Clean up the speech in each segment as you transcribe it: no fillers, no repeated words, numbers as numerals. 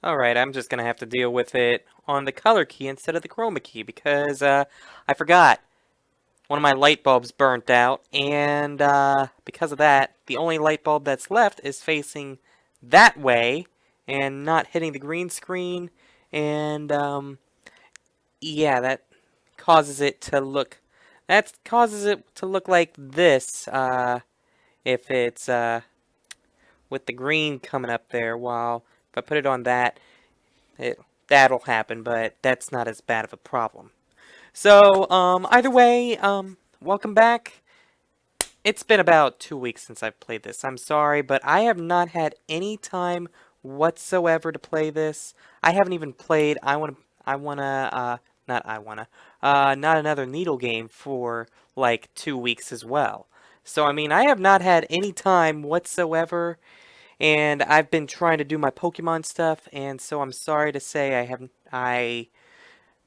Alright, I'm just gonna have to deal with it on the color key instead of the chroma key because, I forgot. One of my light bulbs burnt out, and, because of that, the only light bulb that's left is facing that way and not hitting the green screen, and, yeah, that causes it to look like this, if it's, with the green coming up there, while if I put it on that, that'll happen, but that's not as bad of a problem. So, either way, welcome back. It's been about 2 weeks since I've played this. I'm sorry, but I have not had any time whatsoever to play this. I haven't even played not another needle game for like 2 weeks as well. So, I mean, I have not had any time whatsoever, and I've been trying to do my Pokemon stuff, and so I'm sorry to say I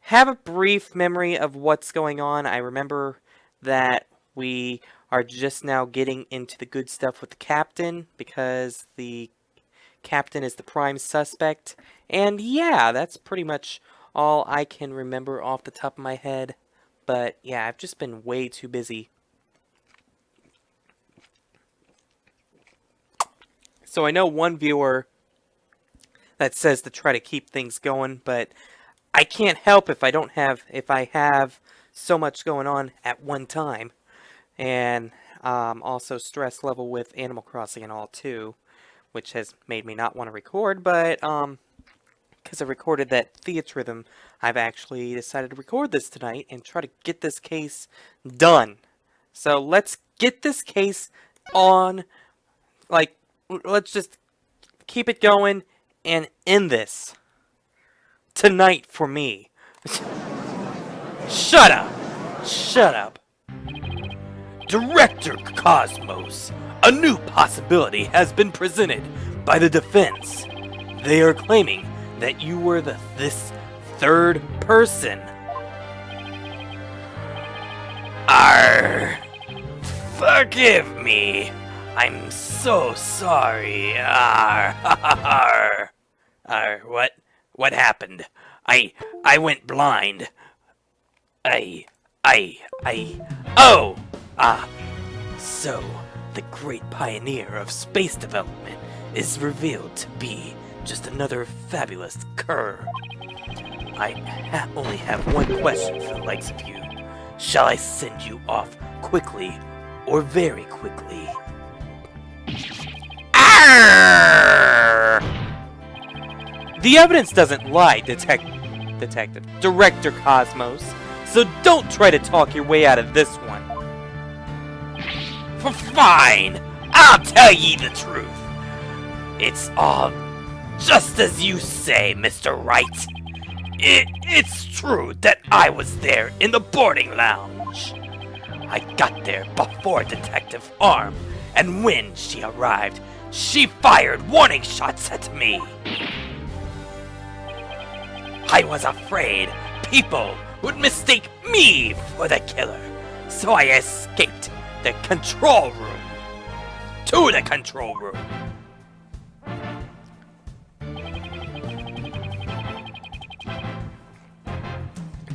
have a brief memory of what's going on. I remember that we are just now getting into the good stuff with the captain, because the captain is the prime suspect. And yeah, that's pretty much all I can remember off the top of my head. But yeah, I've just been way too busy. So I know one viewer that says to try to keep things going, but I can't help if I have so much going on at one time. And also stress level with Animal Crossing and all too, which has made me not want to record, but because I recorded that theatrhythm, I've actually decided to record this tonight and try to get this case done. So let's get this case on, like, let's just keep it going and end this tonight for me. Shut up! Shut up! Director Cosmos, a new possibility has been presented by the defense. They are claiming that you were this third person. Arr! Forgive me. I'm so sorry. Arr! Arr! Arr! What happened? I went blind. Oh! Ah, so the great pioneer of space development is revealed to be just another fabulous cur. I only have one question for the likes of you. Shall I send you off quickly or very quickly? Arr! The evidence doesn't lie, Director Cosmos, so don't try to talk your way out of this one. Fine, I'll tell ye the truth. It's all just as you say, Mr. Wright. It's true that I was there in the boarding lounge. I got there before Detective Arm, and when she arrived, she fired warning shots at me. I was afraid people would mistake me for the killer, so I escaped the control room. To the control room.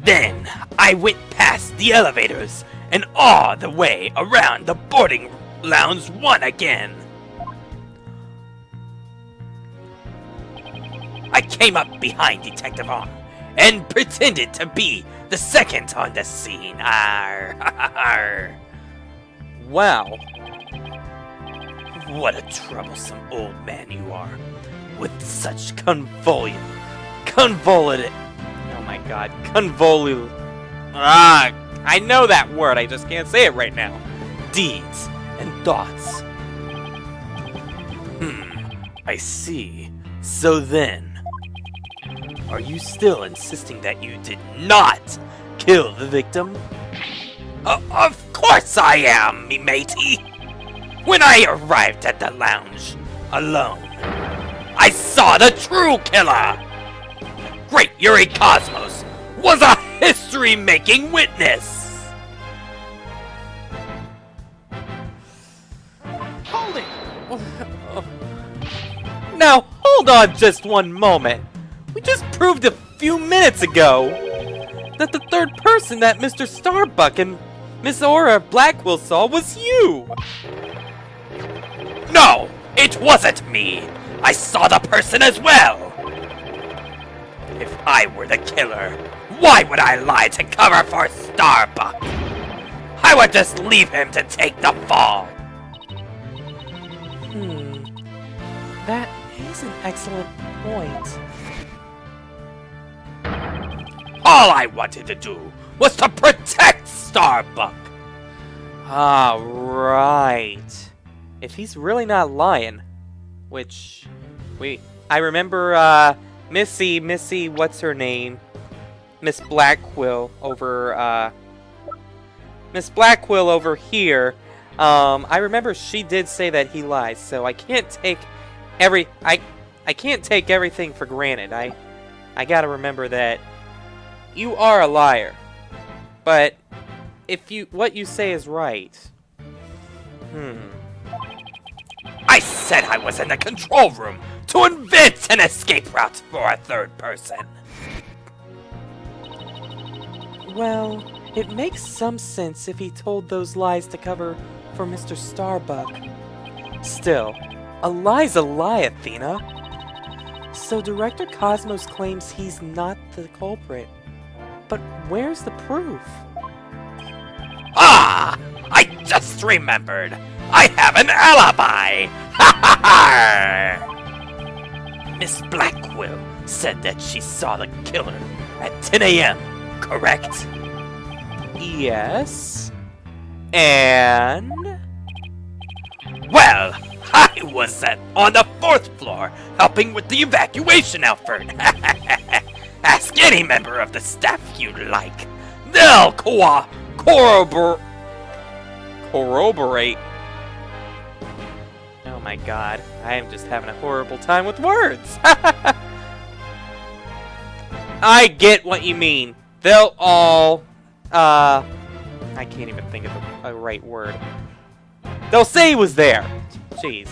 Then I went past the elevators and all the way around the boarding lounge one again. I came up behind Detective Arm and pretended to be the second on the scene. Arr, arr. Wow. What a troublesome old man you are, with such oh my god, I know that word, I just can't say it right now. Deeds and thoughts. I see. So then, are you still insisting that you did not kill the victim? Of course I am, me matey! When I arrived at the lounge, alone, I saw the true killer! Great Yuri Cosmos was a history-making witness! Hold it! Now, Hold on just one moment. We just proved a few minutes ago that the third person that Mr. Starbuck and Miss Aura Blackwell saw was you! No! It wasn't me! I saw the person as well! If I were the killer, why would I lie to cover for Starbuck? I would just leave him to take the fall! That is an excellent point. All I wanted to do was to protect Starbuck! Ah, right. If he's really not lying, which I remember Missy, what's her name? Miss Blackquill over here. I remember she did say that he lies, so I can't take I can't take everything for granted. I gotta remember that you are a liar. But if what you say is right. I said I was in the control room to invent an escape route for a third person. Well, it makes some sense if he told those lies to cover for Mr. Starbuck. Still, a lie's a lie, Athena. So Director Cosmos claims he's not the culprit. But where's the proof? Ah! I just remembered! I have an alibi! Ha ha ha! Miss Blackwell said that she saw the killer at 10 a.m., correct? Yes. And? Well, I was on the 4th floor helping with the evacuation effort. Ask any member of the staff you'd like. They'll corroborate. Oh my god, I am just having a horrible time with words. I get what you mean. They'll all, I can't even think of the right word. They'll say he was there. Jeez.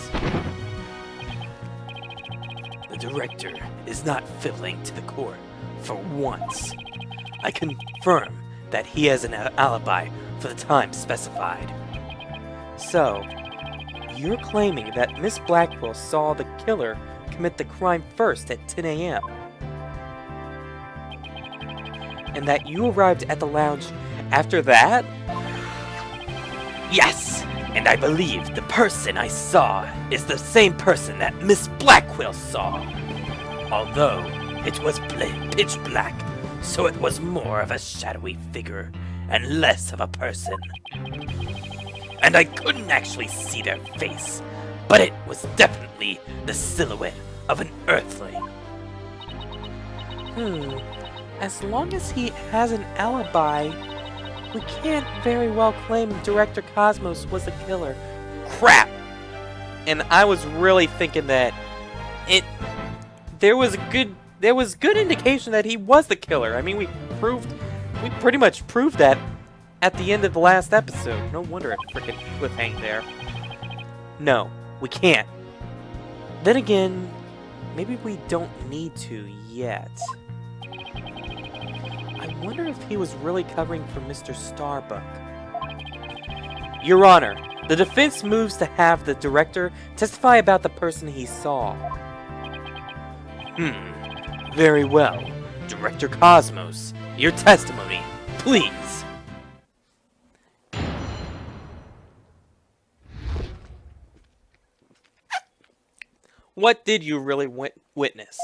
The director is not fiddling to the court for once. I confirm that he has an alibi for the time specified. So, you're claiming that Miss Blackwell saw the killer commit the crime first at 10 a.m. and that you arrived at the lounge after that? Yes, and I believe the person I saw is the same person that Miss Blackwell saw. Although it was pitch black, so it was more of a shadowy figure and less of a person. And I couldn't actually see their face, but it was definitely the silhouette of an earthling. As long as he has an alibi, we can't very well claim Director Cosmos was the killer. Crap! And I was really thinking that there was good indication that he was the killer. I mean, we pretty much proved that at the end of the last episode. No wonder it freaking cliffhanged there. No, we can't. Then again, maybe we don't need to yet. I wonder if he was really covering for Mr. Starbuck. Your Honor, the defense moves to have the director testify about the person he saw. Very well. Director Cosmos, your testimony, please. What did you really witness?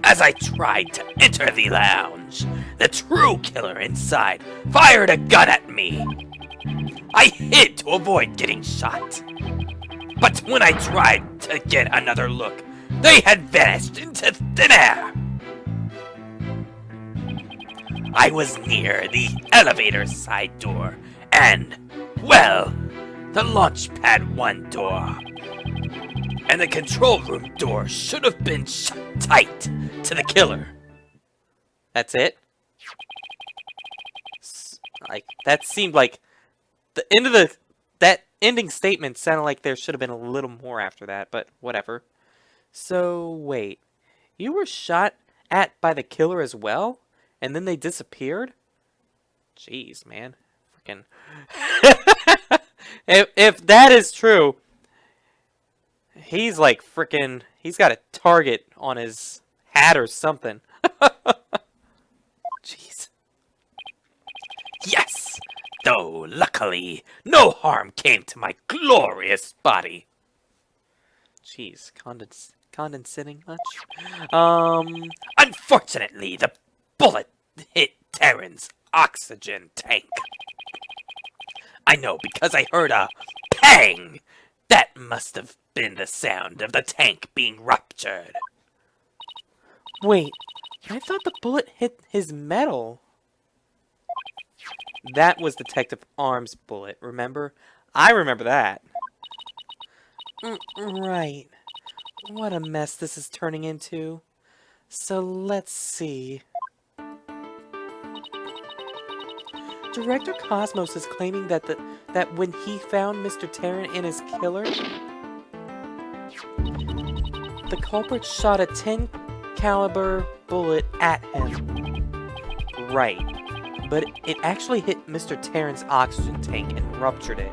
As I tried to enter the lounge, the true killer inside fired a gun at me. I hid to avoid getting shot. But when I tried to get another look, they had vanished into thin air. I was near the elevator side door and, well, the launch pad 1 door. And the control room door should have been shut tight to the killer. That's it? Like, that seemed like the end of ending statement sounded like there should have been a little more after that, but whatever. So, wait. You were shot at by the killer as well? And then they disappeared? Jeez, man. Freaking. If that is true, he's like freaking. He's got a target on his hat or something. Jeez. Yes! Though, luckily, no harm came to my glorious body. Jeez, condescending much? Unfortunately, the bullet hit Terran's oxygen tank. I know because I heard a pang. That must have been the sound of the tank being ruptured. Wait, I thought the bullet hit his metal. That was Detective Arm's bullet, remember? I remember that. Right. What a mess this is turning into. So let's see. Director Cosmos is claiming that when he found Mr. Terran and his killer, the culprit shot a 10 caliber bullet at him. Right. But it actually hit Mr. Terran's oxygen tank and ruptured it.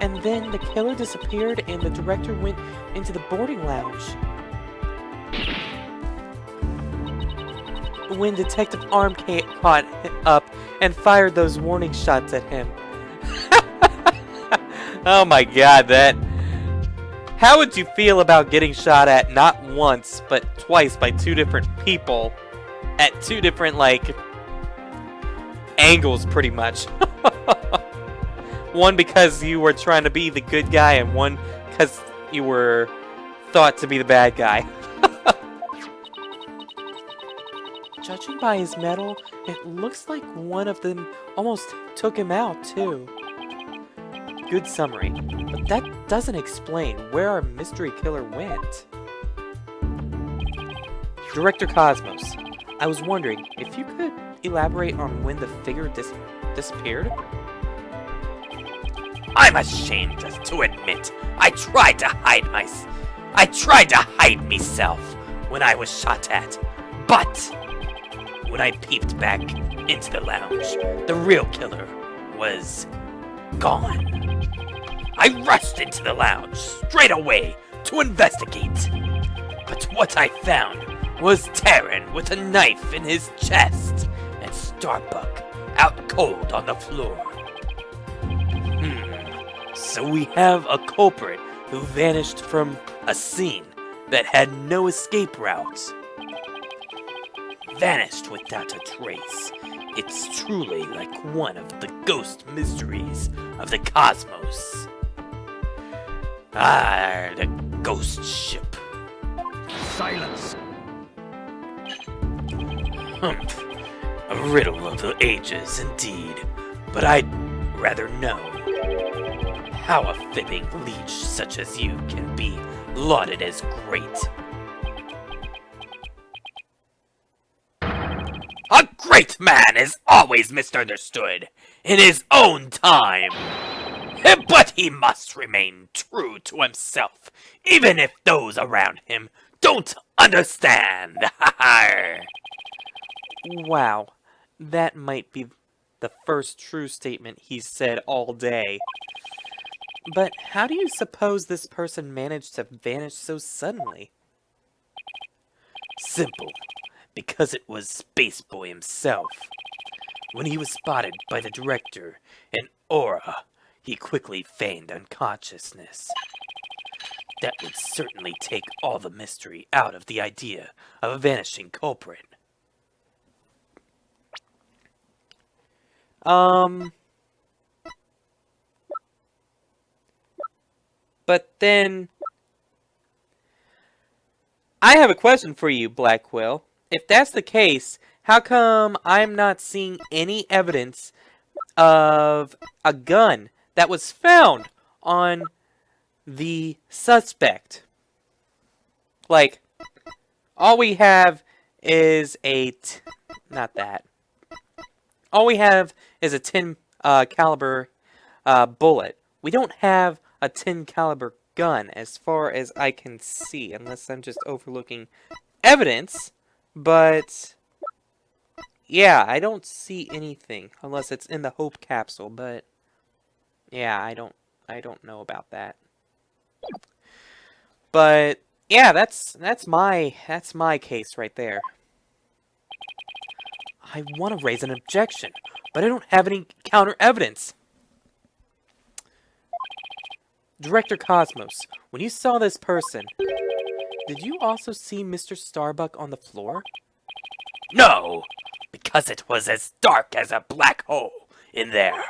And then the killer disappeared and the director went into the boarding lounge. When Detective Arm caught up and fired those warning shots at him. Oh my god, that... How would you feel about getting shot at not once, but twice by two different people at two different, like, angles, pretty much? One because you were trying to be the good guy, and one because you were thought to be the bad guy. Judging by his medal, it looks like one of them almost took him out, too. Good summary, but that doesn't explain where our mystery killer went. Director Cosmos, I was wondering if you could elaborate on when the figure disappeared? I'm ashamed to admit I tried to hide myself when I was shot at, but when I peeped back into the lounge, the real killer was gone. I rushed into the lounge straight away to investigate, but what I found was Terran with a knife in his chest and Starbuck out cold on the floor. So we have a culprit who vanished from a scene that had no escape route. Vanished without a trace. It's truly like one of the ghost mysteries of the cosmos. Ah, the ghost ship. Silence. Humph. A riddle of the ages, indeed. But I'd rather know how a fibbing leech such as you can be lauded as great. A great man is always misunderstood in his own time. But he must remain true to himself, even if those around him don't understand. Wow, that might be the first true statement he's said all day. But how do you suppose this person managed to vanish so suddenly? Simple. Because it was Space Boy himself. When he was spotted by the director and Aura, he quickly feigned unconsciousness. That would certainly take all the mystery out of the idea of a vanishing culprit. But then... I have a question for you, Black Quill. If that's the case, how come I'm not seeing any evidence of a gun that was found on the suspect? Like, all we have is not that. All we have is a 10 caliber bullet. We don't have a 10 caliber gun as far as I can see, unless I'm just overlooking evidence. But yeah, I don't see anything unless it's in the Hope capsule, but yeah, I don't know about that. But yeah, that's my case right there. I want to raise an objection, but I don't have any counter evidence. Director Cosmos, when you saw this person, did you also see Mr. Starbuck on the floor? No, because it was as dark as a black hole in there.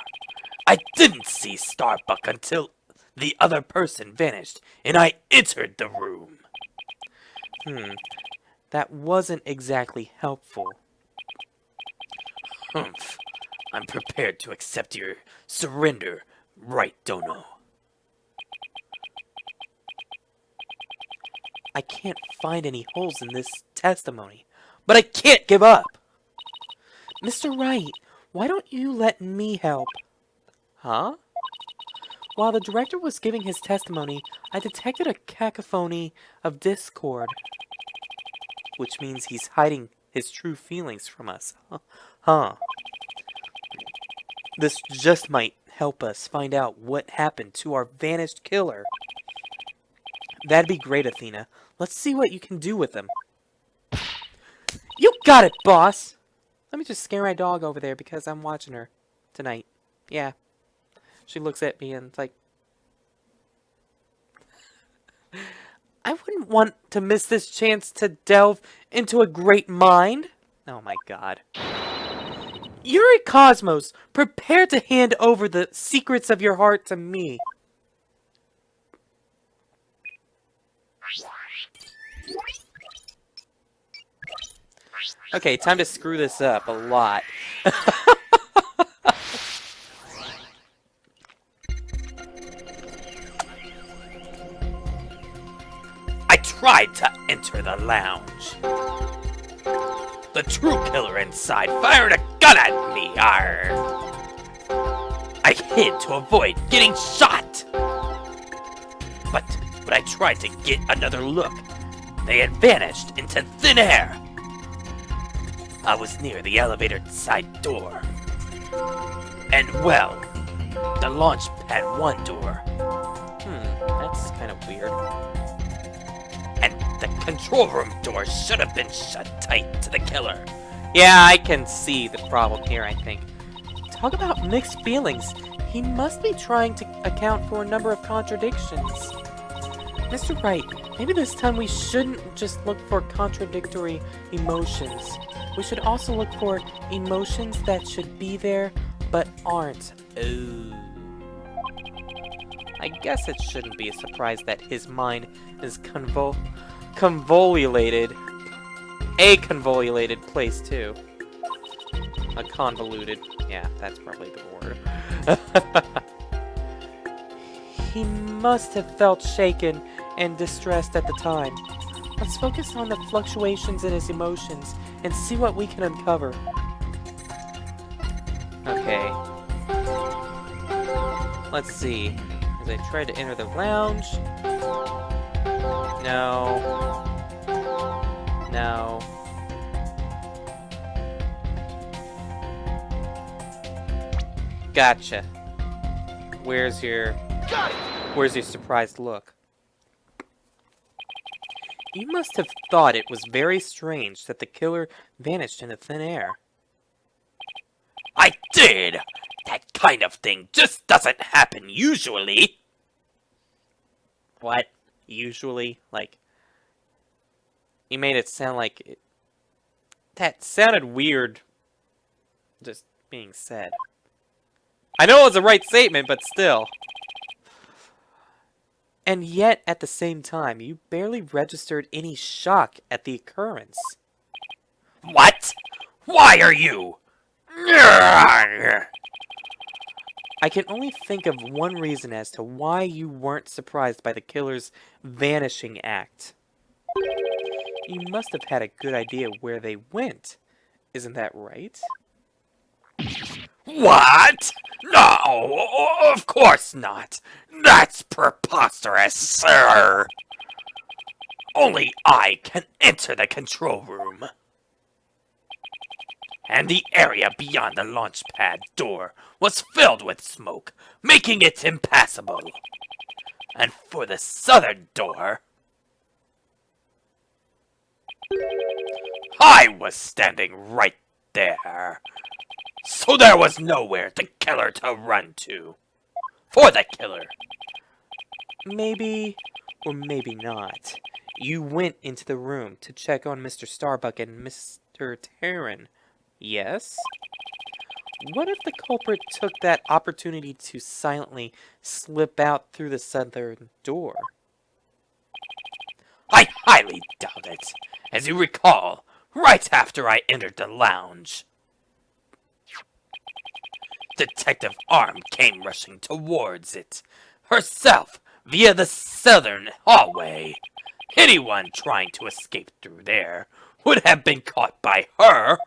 I didn't see Starbuck until the other person vanished and I entered the room. That wasn't exactly helpful. Humph. I'm prepared to accept your surrender, right, Dono? I can't find any holes in this testimony, but I can't give up. Mr. Wright, why don't you let me help? Huh? While the director was giving his testimony, I detected a cacophony of discord. Which means he's hiding his true feelings from us. Huh. This just might help us find out what happened to our vanished killer. That'd be great, Athena. Let's see what you can do with him. You got it, boss! Let me just scare my dog over there because I'm watching her tonight. Yeah. She looks at me and it's like, I wouldn't want to miss this chance to delve into a great mind. Oh my god. Yuri Cosmos, prepare to hand over the secrets of your heart to me. Okay, time to screw this up a lot. I tried to enter the lounge. The true killer inside fired a gun at me. Arr. I hid to avoid getting shot. But when I tried to get another look, they had vanished into thin air. I was near the elevator side door. And well, the launch pad 1 door. That's kind of weird. And the control room door should have been shut tight to the killer. Yeah, I can see the problem here, I think. Talk about mixed feelings. He must be trying to account for a number of contradictions. Mr. Wright, maybe this time we shouldn't just look for contradictory emotions. We should also look for emotions that should be there, but aren't. Ooh. I guess it shouldn't be a surprise that his mind is convolulated. A convolulated place, too. A convoluted. Yeah, that's probably the word. He must have felt shaken and distressed at the time. Let's focus on the fluctuations in his emotions and see what we can uncover. Okay. Let's see. As I tried to enter the lounge. No. No. Gotcha. Where's your surprised look? You must have thought it was very strange that the killer vanished into thin air. I did! That kind of thing just doesn't happen usually. What? Usually? Like, you made it sound like it... That sounded weird, just being said. I know it was a right statement, but still. And yet, at the same time, you barely registered any shock at the occurrence. What? Why are you? I can only think of one reason as to why you weren't surprised by the killer's vanishing act. You must have had a good idea where they went. Isn't that right? What? No, of course not. That's preposterous, sir. Only I can enter the control room. And the area beyond the launch pad door was filled with smoke, making it impassable. And for the southern door, I was standing right there. So there was nowhere the killer to run to. For the killer. Maybe, or maybe not. You went into the room to check on Mr. Starbuck and Mr. Terran. Yes? What if the culprit took that opportunity to silently slip out through the southern door? I highly doubt it. As you recall, right after I entered the lounge, Detective Arm came rushing towards it, herself, via the southern hallway. Anyone trying to escape through there would have been caught by her.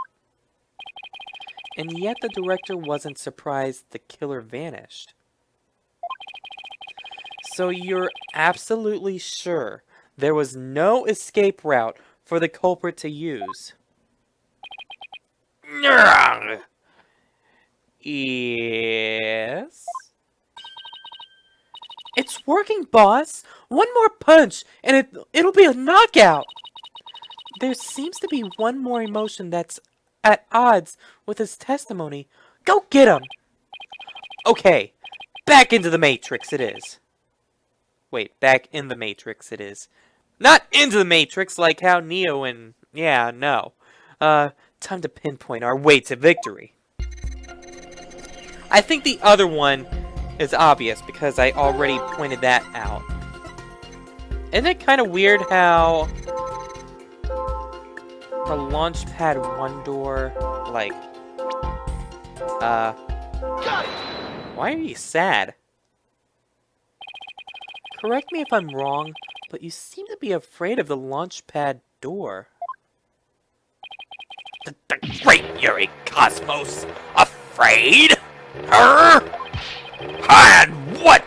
And yet the director wasn't surprised the killer vanished. So you're absolutely sure there was no escape route for the culprit to use? Yes? It's working, boss! One more punch, and it'll be a knockout! There seems to be one more emotion that's at odds with his testimony. Go get him! Okay, back into the Matrix it is. Wait, back in the Matrix it is. Not into the Matrix like how Neo and... Yeah, no. Time to pinpoint our way to victory. I think the other one is obvious because I already pointed that out. Isn't it kind of weird how the launch pad 1 door, like, why are you sad? Correct me if I'm wrong, but you seem to be afraid of the launch pad door. The great Yuri Cosmos, afraid? Her? And what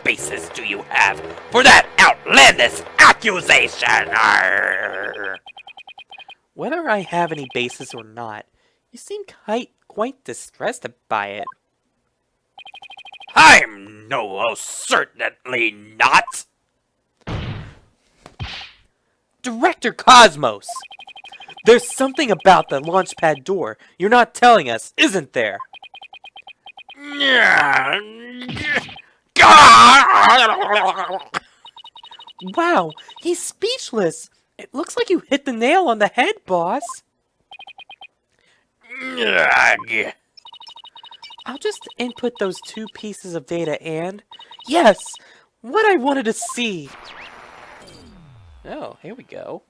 basis do you have for that outlandish accusation? Whether I have any basis or not, you seem quite distressed by it. I'm certainly not. Director Cosmos! There's something about the launch pad door you're not telling us, isn't there? Wow, he's speechless! It looks like you hit the nail on the head, boss! I'll just input those 2 pieces of data and... Yes! What I wanted to see! Oh, here we go.